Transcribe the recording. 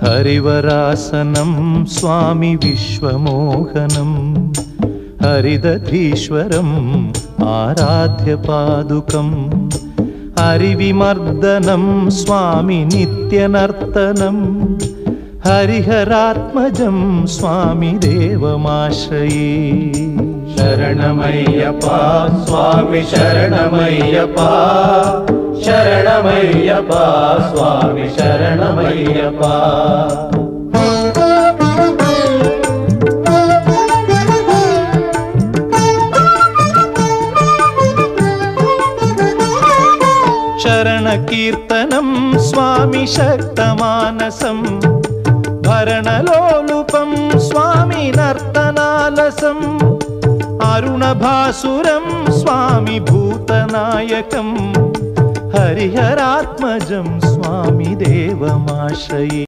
हरिवरासनं स्वामी विश्वमोहनं हरिदधीश्वरम् आराध्यपादुकम् हरिविमर्दनं स्वामी नित्यनर्तनं हरिहरात्मजं स्वामी देवमाश्रये। शरणमय्यप्पा स्वामी शरणमय्यप्पा शरणमय्यप्पा स्वामी शरणमय्यप्पा। शरणकीर्तनं स्वामी शक्तमानसं भरणलोलुपं स्वामी नर्तनालसम् अरुणभासुरं स्वामी भूतनायकं हरिहरात्मजं स्वामी देवमाश्रये।